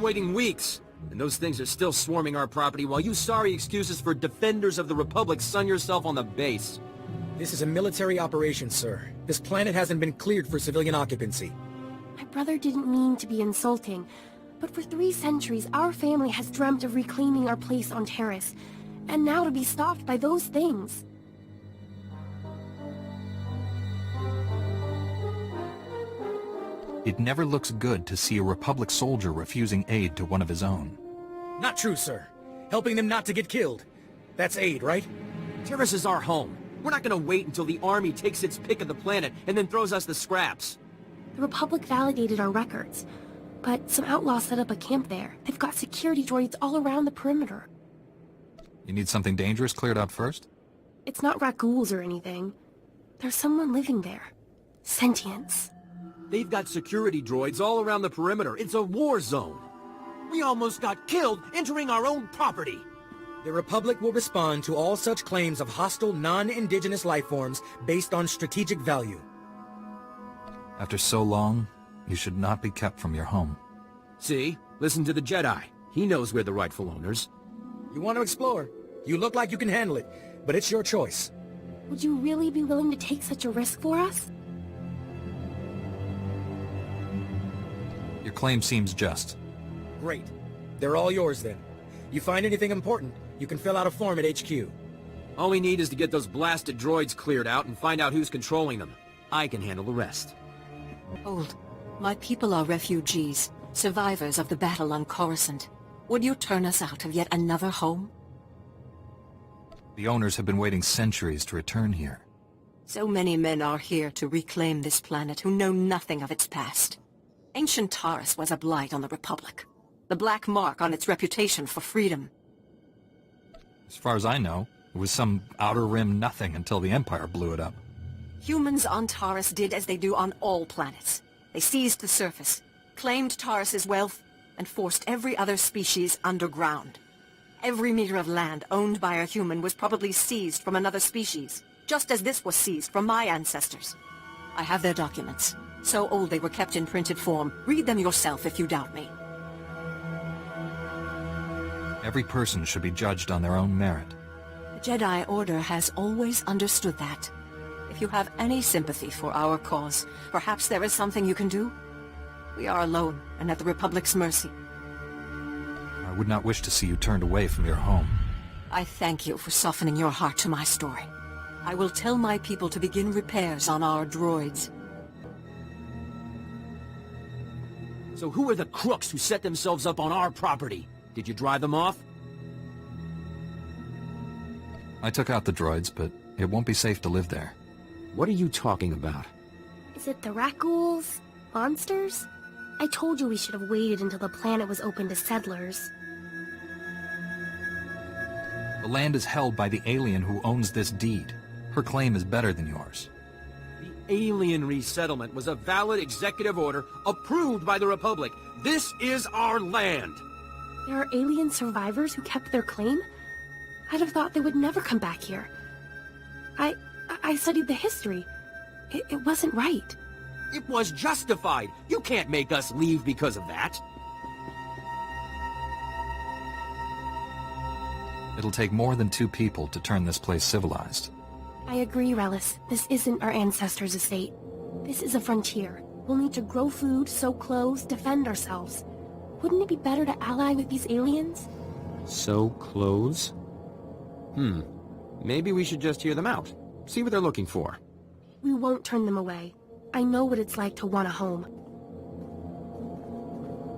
been waiting weeks, and those things are still swarming our property while you sorry excuses for defenders of the Republic sun yourself on the base. This is a military operation, sir. This planet hasn't been cleared for civilian occupancy. My brother didn't mean to be insulting, but for 3 centuries our family has dreamt of reclaiming our place on Taris, and now to be stopped by those things. It never looks good to see a Republic soldier refusing aid to one of his own. Not true, sir. Helping them not to get killed. That's aid, right? Taris is our home. We're not gonna wait until the army takes its pick of the planet and then throws us the scraps. The Republic validated our records, but some outlaws set up a camp there. They've got security droids all around the perimeter. You need something dangerous cleared out first? It's not raccoons or anything. There's someone living there. Sentience. They've got security droids all around the perimeter. It's a war zone. We almost got killed entering our own property. The Republic will respond to all such claims of hostile, non-indigenous life forms based on strategic value. After so long, you should not be kept from your home. See? Listen to the Jedi. He knows we're the rightful owners. You want to explore? You look like you can handle it, but it's your choice. Would you really be willing to take such a risk for us? Your claim seems just. Great. They're all yours then. You find anything important, you can fill out a form at HQ. All we need is to get those blasted droids cleared out and find out who's controlling them. I can handle the rest. Hold. My people are refugees, survivors of the battle on Coruscant. Would you turn us out of yet another home? The owners have been waiting centuries to return here. So many men are here to reclaim this planet who know nothing of its past. Ancient Taris was a blight on the Republic. The black mark on its reputation for freedom. As far as I know, it was some outer rim nothing until the Empire blew it up. Humans on Taris did as they do on all planets. They seized the surface, claimed Taris's wealth, and forced every other species underground. Every meter of land owned by a human was probably seized from another species, just as this was seized from my ancestors. I have their documents. So old they were kept in printed form. Read them yourself if you doubt me. Every person should be judged on their own merit. The Jedi Order has always understood that. If you have any sympathy for our cause, perhaps there is something you can do? We are alone and at the Republic's mercy. I would not wish to see you turned away from your home. I thank you for softening your heart to my story. I will tell my people to begin repairs on our droids. So who are the crooks who set themselves up on our property? Did you drive them off? I took out the droids, but it won't be safe to live there. What are you talking about? Is it the raccoons? Monsters? I told you we should have waited until the planet was open to settlers. The land is held by the alien who owns this deed. Her claim is better than yours. The alien resettlement was a valid executive order approved by the Republic. This is our land! There are alien survivors who kept their claim? I'd have thought they would never come back here. I studied the history. It wasn't right. It was justified. You can't make us leave because of that. It'll take more than 2 people to turn this place civilized. I agree, Relis. This isn't our ancestors' estate. This is a frontier. We'll need to grow food, sew clothes, defend ourselves. Wouldn't it be better to ally with these aliens? Sew clothes? Maybe we should just hear them out. See what they're looking for. We won't turn them away. I know what it's like to want a home.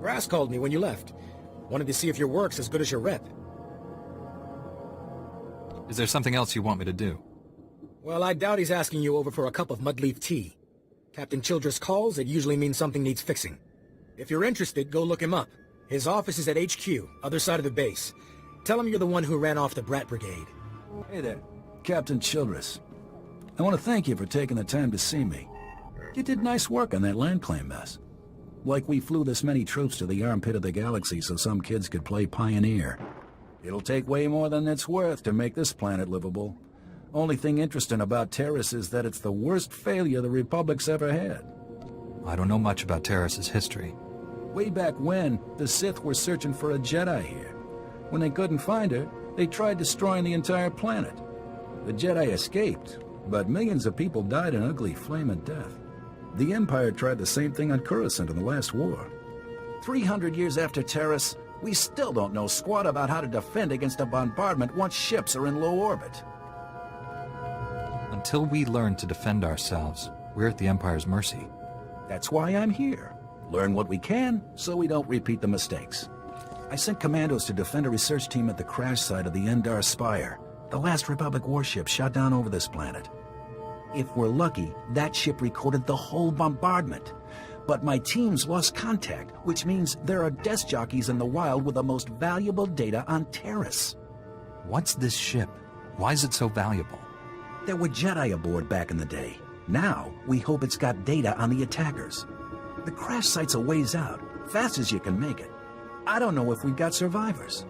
Brass called me when you left. Wanted to see if your work's as good as your rep. Is there something else you want me to do? Well, I doubt he's asking you over for a cup of mudleaf tea. Captain Childress calls, it usually means something needs fixing. If you're interested, go look him up. His office is at HQ, other side of the base. Tell him you're the one who ran off the Brat Brigade. Hey there, Captain Childress. I want to thank you for taking the time to see me. You did nice work on that land claim mess. Like we flew this many troops to the armpit of the galaxy so some kids could play pioneer. It'll take way more than it's worth to make this planet livable. Only thing interesting about Taris is that it's the worst failure the Republic's ever had. I don't know much about Taris's history. Way back when, the Sith were searching for a Jedi here. When they couldn't find her, they tried destroying the entire planet. The Jedi escaped, but millions of people died an ugly flame of death. The Empire tried the same thing on Coruscant in the last war. 300 years after Taris, we still don't know squat about how to defend against a bombardment once ships are in low orbit. Until we learn to defend ourselves, we're at the Empire's mercy. That's why I'm here. Learn what we can, so we don't repeat the mistakes. I sent commandos to defend a research team at the crash site of the Endar Spire, the last Republic warship shot down over this planet. If we're lucky, that ship recorded the whole bombardment. But my team's lost contact, which means there are desk jockeys in the wild with the most valuable data on Taris. What's this ship? Why is it so valuable? There were Jedi aboard back in the day. Now, we hope it's got data on the attackers. The crash site's a ways out, fast as you can make it. I don't know if we've got survivors.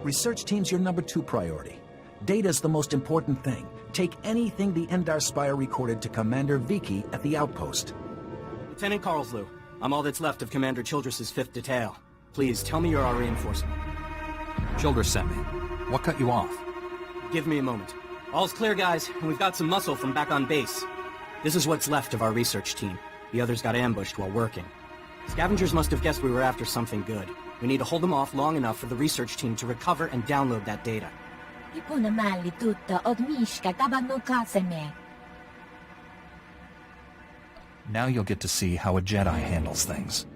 Research team's your #2 priority. Data's the most important thing. Take anything the Endar Spire recorded to Commander Viki at the outpost. Lieutenant Carlslew, I'm all that's left of Commander Childress's 5th detail. Please, tell me you're our reinforcement. Childress sent me. What cut you off? Give me a moment. All's clear, guys, and we've got some muscle from back on base. This is what's left of our research team. The others got ambushed while working. Scavengers must have guessed we were after something good. We need to hold them off long enough for the research team to recover and download that data. Now you'll get to see how a Jedi handles things.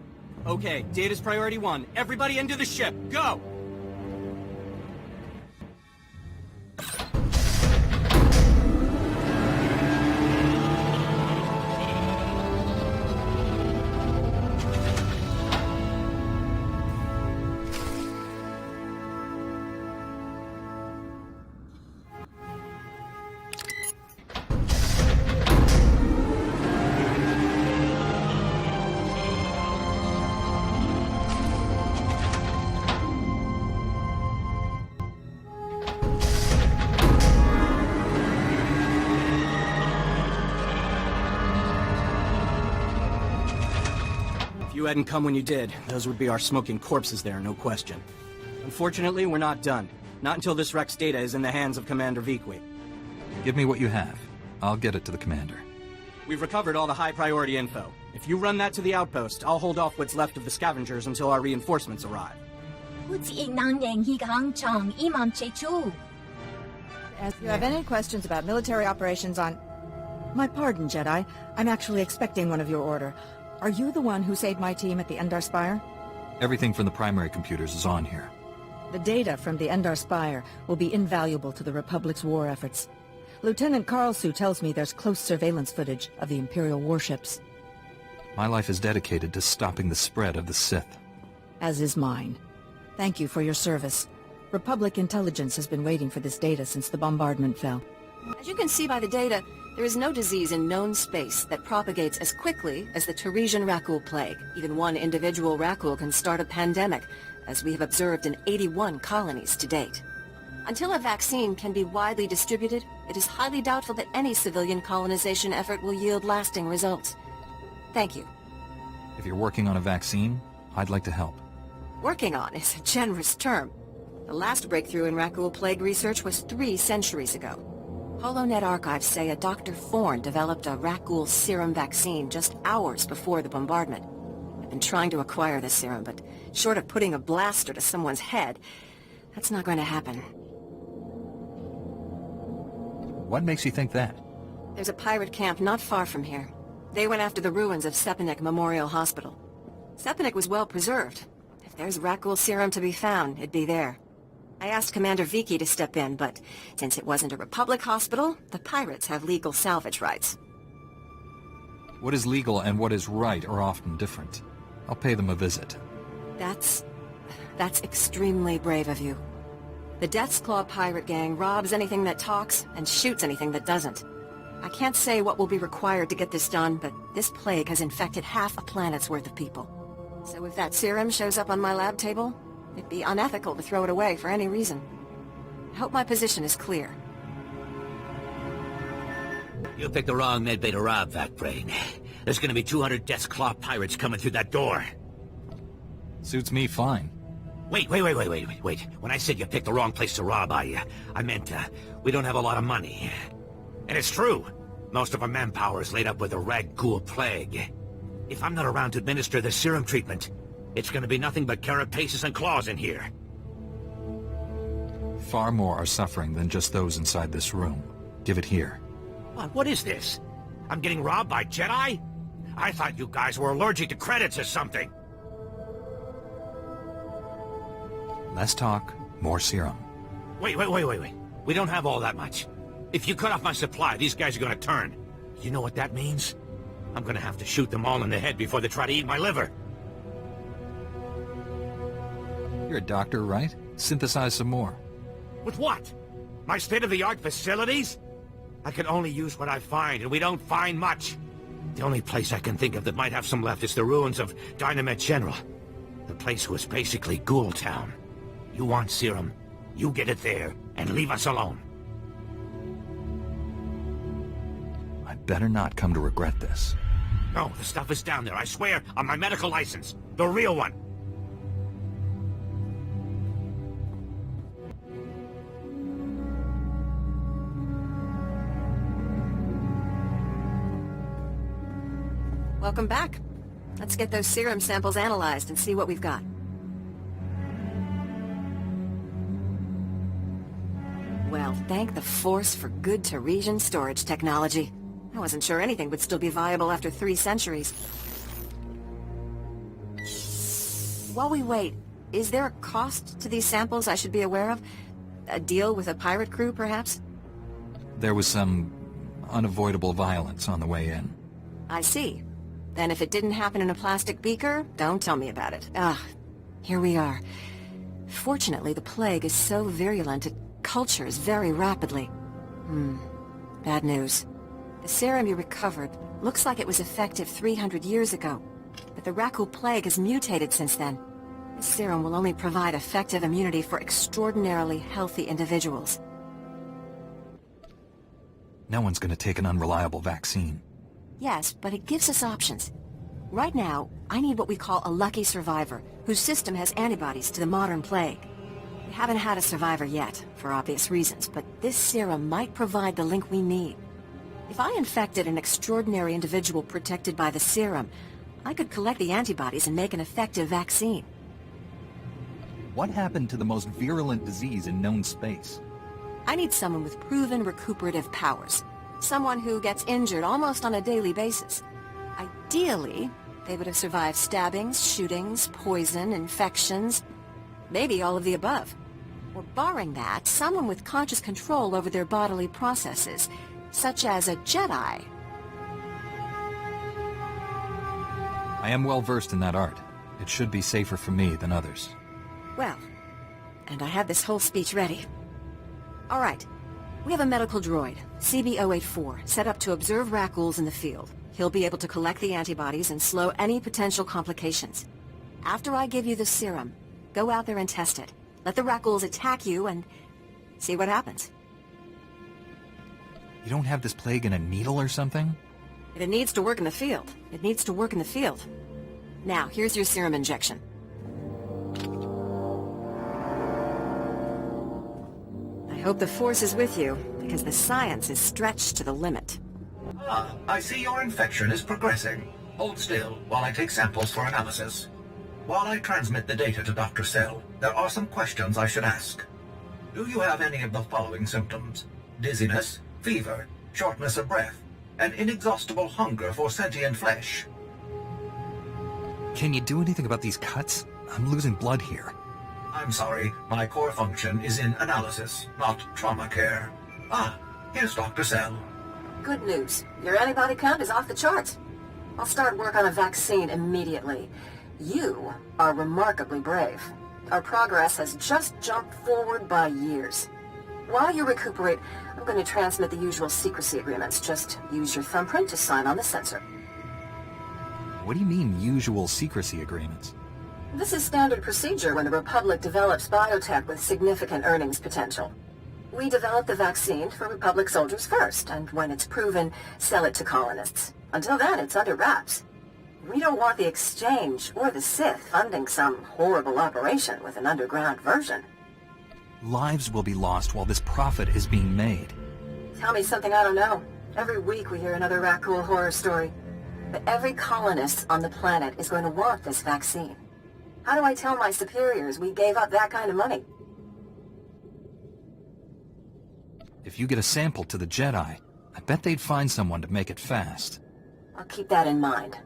Okay, data's priority 1. Everybody into the ship, go! If you hadn't come when you did, those would be our smoking corpses there, no question. Unfortunately, we're not done. Not until this Rex data is in the hands of Commander Viki. Give me what you have. I'll get it to the commander. We've recovered all the high-priority info. If you run that to the outpost, I'll hold off what's left of the scavengers until our reinforcements arrive. If you have any questions about military operations on... My pardon, Jedi. I'm actually expecting one of your order. Are you the one who saved my team at the Endar Spire? Everything from the primary computers is on here. The data from the Endar Spire will be invaluable to the Republic's war efforts. Lieutenant Carlslew tells me there's close surveillance footage of the Imperial warships. My life is dedicated to stopping the spread of the Sith. As is mine. Thank you for your service. Republic intelligence has been waiting for this data since the bombardment fell. As you can see by the data, there is no disease in known space that propagates as quickly as the Tarisian Rakul plague. Even one individual Rakul can start a pandemic, as we have observed in 81 colonies to date. Until a vaccine can be widely distributed, it is highly doubtful that any civilian colonization effort will yield lasting results. Thank you. If you're working on a vaccine, I'd like to help. Working on is a generous term. The last breakthrough in Rakul plague research was 3 centuries ago. HoloNet archives say a Dr. Thorne developed a Rakul serum vaccine just hours before the bombardment. I've been trying to acquire the serum, but short of putting a blaster to someone's head, that's not going to happen. What makes you think that? There's a pirate camp not far from here. They went after the ruins of Sepanik Memorial Hospital. Sepanik was well preserved. If there's Rakul serum to be found, it'd be there. I asked Commander Viki to step in, but since it wasn't a Republic hospital, the pirates have legal salvage rights. What is legal and what is right are often different. I'll pay them a visit. That's extremely brave of you. The Death's Claw pirate gang robs anything that talks and shoots anything that doesn't. I can't say what will be required to get this done, but this plague has infected half a planet's worth of people. So if that serum shows up on my lab table, it'd be unethical to throw it away for any reason. I hope my position is clear. You picked the wrong medbay to rob, Vat Brain. There's gonna be 200 Death's Claw pirates coming through that door. Suits me fine. Wait. When I said you picked the wrong place to rob, I meant, we don't have a lot of money. And it's true. Most of our manpower is laid up with the rag-ghoul plague. If I'm not around to administer the serum treatment, it's gonna be nothing but carapaces and claws in here. Far more are suffering than just those inside this room. Give it here. What is this? I'm getting robbed by Jedi? I thought you guys were allergic to credits or something. Less talk, more serum. Wait. We don't have all that much. If you cut off my supply, these guys are gonna turn. You know what that means? I'm gonna have to shoot them all in the head before they try to eat my liver. You're a doctor, right? Synthesize some more. With what? My state-of-the-art facilities? I can only use what I find, and we don't find much. The only place I can think of that might have some left is the ruins of Dynamite General. The place was basically Ghoul Town. You want serum, you get it there, and leave us alone. I better not come to regret this. No, the stuff is down there, I swear, on my medical license. The real one. Welcome back. Let's get those serum samples analyzed and see what we've got. Well, thank the Force for good Tarisian storage technology. I wasn't sure anything would still be viable after 3 centuries. While we wait, is there a cost to these samples I should be aware of? A deal with a pirate crew, perhaps? There was some unavoidable violence on the way in. I see. Then if it didn't happen in a plastic beaker, don't tell me about it. Here we are. Fortunately, the plague is so virulent it cultures very rapidly. Bad news. The serum you recovered looks like it was effective 300 years ago, but the Rakul plague has mutated since then. This serum will only provide effective immunity for extraordinarily healthy individuals. No one's gonna take an unreliable vaccine. Yes, but it gives us options. Right now, I need what we call a lucky survivor, whose system has antibodies to the modern plague. We haven't had a survivor yet, for obvious reasons, but this serum might provide the link we need. If I infected an extraordinary individual protected by the serum, I could collect the antibodies and make an effective vaccine. What happened to the most virulent disease in known space? I need someone with proven recuperative powers. Someone who gets injured almost on a daily basis. Ideally, they would have survived stabbings, shootings, poison, infections, maybe all of the above. Or barring that, someone with conscious control over their bodily processes, such as a Jedi. I am well versed in that art. It should be safer for me than others. Well, and I had this whole speech ready. All right. We have a medical droid, CB-084, set up to observe Rakghouls in the field. He'll be able to collect the antibodies and slow any potential complications. After I give you the serum, go out there and test it. Let the Rakghouls attack you and see what happens. You don't have this plague in a needle or something? If it needs to work in the field, it needs to work in the field. Now, here's your serum injection. I hope the Force is with you, because the science is stretched to the limit. I see your infection is progressing. Hold still while I take samples for analysis. While I transmit the data to Dr. Cell, there are some questions I should ask. Do you have any of the following symptoms? Dizziness, fever, shortness of breath, an inexhaustible hunger for sentient flesh? Can you do anything about these cuts? I'm losing blood here. I'm sorry, my core function is in analysis, not trauma care. Here's Dr. Cell. Good news. Your antibody count is off the charts. I'll start work on a vaccine immediately. You are remarkably brave. Our progress has just jumped forward by years. While you recuperate, I'm going to transmit the usual secrecy agreements. Just use your thumbprint to sign on the sensor. What do you mean, usual secrecy agreements? This is standard procedure when the Republic develops biotech with significant earnings potential. We develop the vaccine for Republic soldiers first, and when it's proven, sell it to colonists. Until then, it's under wraps. We don't want the Exchange or the Sith funding some horrible operation with an underground version. Lives will be lost while this profit is being made. Tell me something I don't know. Every week we hear another Rakghoul horror story. But every colonist on the planet is going to want this vaccine. How do I tell my superiors we gave up that kind of money? If you get a sample to the Jedi, I bet they'd find someone to make it fast. I'll keep that in mind.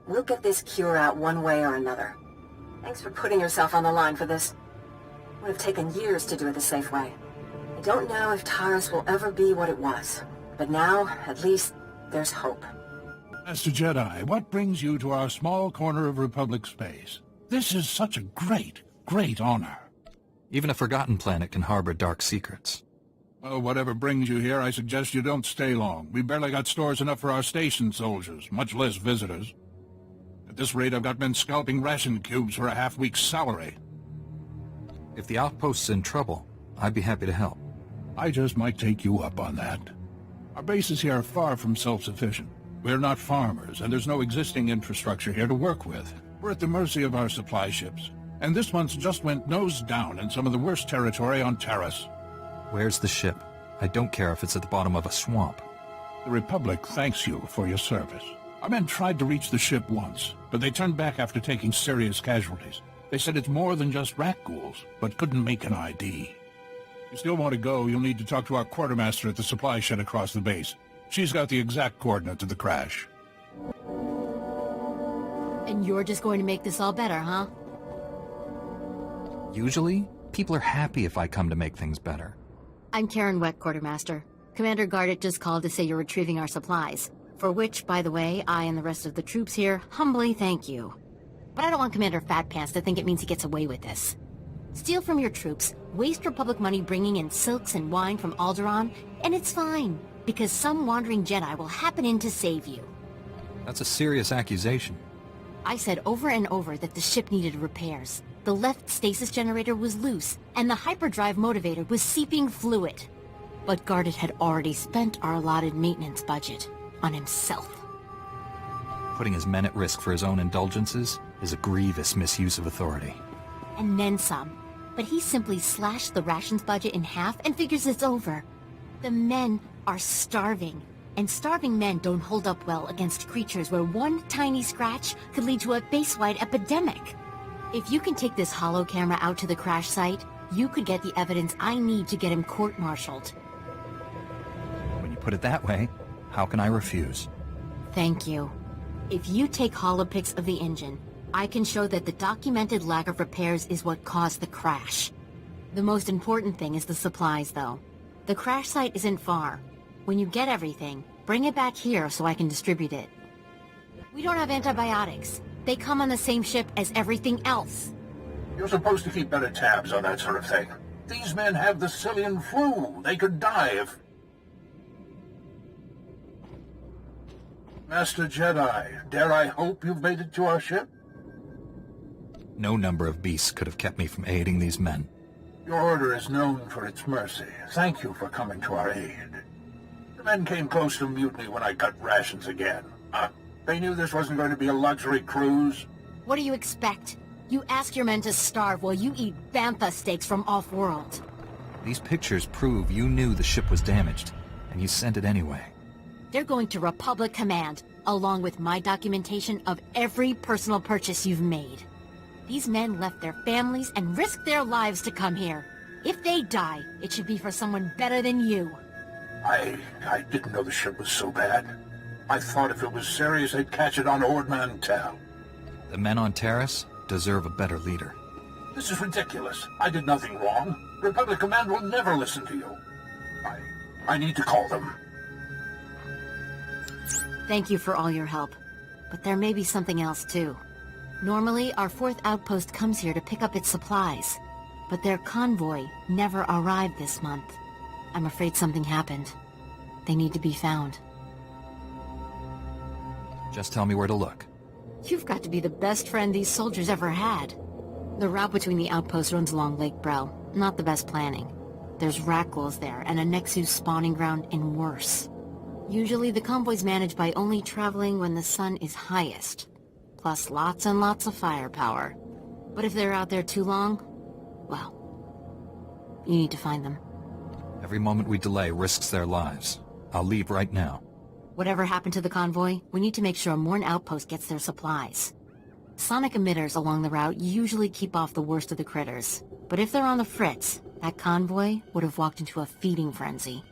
We'll get this cure out one way or another. Thanks for putting yourself on the line for this. It would have taken years to do it the safe way. I don't know if Taris will ever be what it was, but now, at least, there's hope. Master Jedi, what brings you to our small corner of Republic space? This is such a great, great honor. Even a forgotten planet can harbor dark secrets. Well, whatever brings you here, I suggest you don't stay long. We barely got stores enough for our station soldiers, much less visitors. At this rate, I've got men scalping ration cubes for a half-week's salary. If the outpost's in trouble, I'd be happy to help. I just might take you up on that. Our bases here are far from self-sufficient. We're not farmers, and there's no existing infrastructure here to work with. We're at the mercy of our supply ships. And this one's just went nose down in some of the worst territory on Taris. Where's the ship? I don't care if it's at the bottom of a swamp. The Republic thanks you for your service. Our men tried to reach the ship once, but they turned back after taking serious casualties. They said it's more than just Rakghouls, but couldn't make an ID. If you still want to go, you'll need to talk to our quartermaster at the supply shed across the base. She's got the exact coordinates of the crash. And you're just going to make this all better, huh? Usually, people are happy if I come to make things better. I'm Karen Weck, Quartermaster. Commander Gardet just called to say you're retrieving our supplies. For which, by the way, I and the rest of the troops here humbly thank you. But I don't want Commander Fatpants to think it means he gets away with this. Steal from your troops, waste Republic money bringing in silks and wine from Alderaan, and it's fine, because some wandering Jedi will happen in to save you. That's a serious accusation. I said over and over that the ship needed repairs. The left stasis generator was loose, and the hyperdrive motivator was seeping fluid. But Gardet had already spent our allotted maintenance budget on himself. Putting his men at risk for his own indulgences is a grievous misuse of authority. And then some. But he simply slashed the rations budget in half and figures it's over. The men are starving, and starving men don't hold up well against creatures where one tiny scratch could lead to a base-wide epidemic. If you can take this holo camera out to the crash site, you could get the evidence I need to get him court-martialed. When you put it that way, how can I refuse? Thank you. If you take holopics of the engine, I can show that the documented lack of repairs is what caused the crash. The most important thing is the supplies, though. The crash site isn't far. When you get everything, bring it back here so I can distribute it. We don't have antibiotics. They come on the same ship as everything else. You're supposed to keep better tabs on that sort of thing. These men have the Cillian flu. They could die if... Master Jedi, dare I hope you've made it to our ship? No number of beasts could have kept me from aiding these men. Your order is known for its mercy. Thank you for coming to our aid. The men came close to mutiny when I cut rations again. They knew this wasn't going to be a luxury cruise. What do you expect? You ask your men to starve while you eat bantha steaks from off-world. These pictures prove you knew the ship was damaged, and you sent it anyway. They're going to Republic Command, along with my documentation of every personal purchase you've made. These men left their families and risked their lives to come here. If they die, it should be for someone better than you. I didn't know the ship was so bad. I thought if it was serious, they'd catch it on Ord Mantell. The men on Taris deserve a better leader. This is ridiculous. I did nothing wrong. Republic Command will never listen to you. I need to call them. Thank you for all your help. But there may be something else, too. Normally, our 4th outpost comes here to pick up its supplies. But their convoy never arrived this month. I'm afraid something happened. They need to be found. Just tell me where to look. You've got to be the best friend these soldiers ever had. The route between the outposts runs along Lake Brel. Not the best planning. There's Rakghouls there, and a Nexus spawning ground and worse. Usually the convoy's managed by only traveling when the sun is highest. plus lots and lots of firepower. But if they're out there too long, well, you need to find them. Every moment we delay risks their lives. I'll leave right now. Whatever happened to the convoy, we need to make sure Morn Outpost gets their supplies. Sonic emitters along the route usually keep off the worst of the critters. But if they're on the fritz, that convoy would have walked into a feeding frenzy.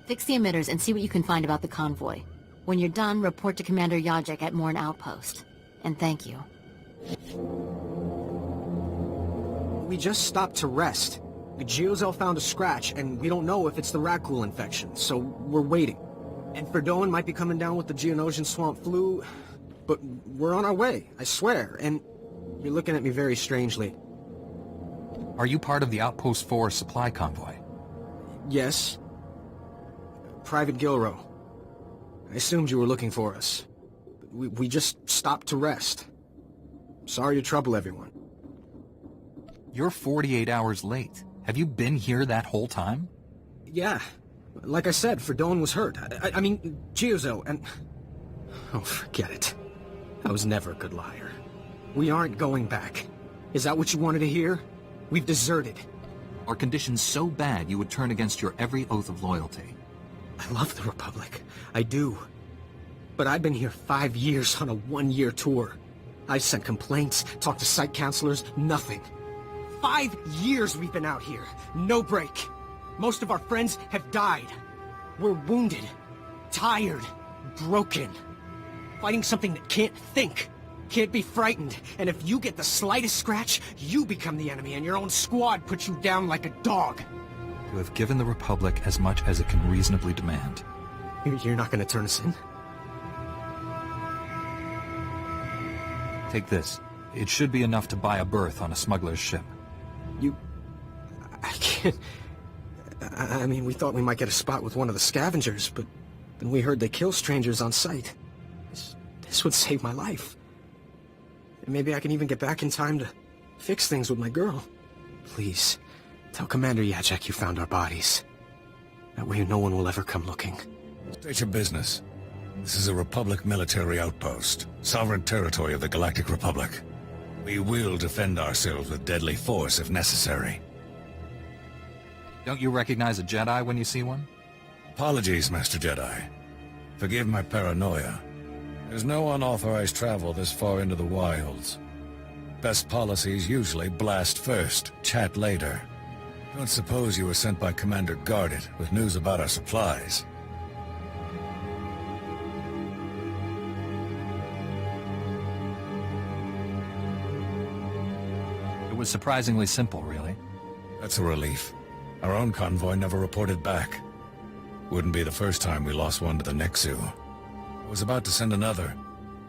Fix the emitters and see what you can find about the convoy. When you're done, report to Commander Yajek at Morn Outpost. And thank you. We just stopped to rest. Geozel found a scratch, and we don't know if it's the Rakghoul infection, so we're waiting. And Verdone might be coming down with the Geonosian swamp flu, but we're on our way, I swear, and you're looking at me very strangely. Are you part of the Outpost 4 supply convoy? Yes. Private Gilrow. I assumed you were looking for us. We just stopped to rest. Sorry to trouble everyone. You're 48 hours late. Have you been here that whole time? Yeah. Like I said, Verdone was hurt. I mean, Geozel, and... Oh, forget it. I was never a good liar. We aren't going back. Is that what you wanted to hear? We've deserted. Are conditions so bad you would turn against your every oath of loyalty? I love the Republic. I do. But I've been here 5 years on a 1-year tour. I've sent complaints, talked to site counselors, nothing. 5 years we've been out here. No break. Most of our friends have died. We're wounded, tired, broken. Fighting something that can't think, can't be frightened. And if you get the slightest scratch, you become the enemy and your own squad puts you down like a dog. You have given the Republic as much as it can reasonably demand. You're not going to turn us in? Take this. It should be enough to buy a berth on a smuggler's ship. I can't... I mean, we thought we might get a spot with one of the scavengers, but then we heard they kill strangers on sight. This would save my life. And maybe I can even get back in time to fix things with my girl. Please, tell Commander Yajek you found our bodies. That way no one will ever come looking. State your business. This is a Republic military outpost, sovereign territory of the Galactic Republic. We will defend ourselves with deadly force if necessary. Don't you recognize a Jedi when you see one? Apologies, Master Jedi. Forgive my paranoia. There's no unauthorized travel this far into the wilds. Best policies usually blast first, chat later. Don't suppose you were sent by Commander Guarded with news about our supplies. It was surprisingly simple, really. That's a relief. Our own convoy never reported back. Wouldn't be the first time we lost one to the Nexu. I was about to send another,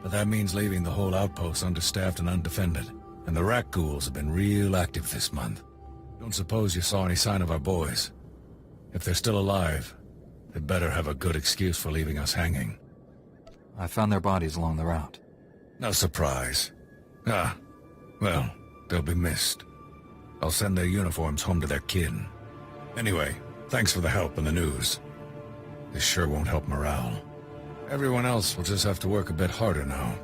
but that means leaving the whole outpost understaffed and undefended. And the Rakghouls have been real active this month. Don't suppose you saw any sign of our boys. If they're still alive, they better have a good excuse for leaving us hanging. I found their bodies along the route. No surprise. Ah, well, they'll be missed. I'll send their uniforms home to their kin. Anyway, thanks for the help and the news. This sure won't help morale. Everyone else will just have to work a bit harder now.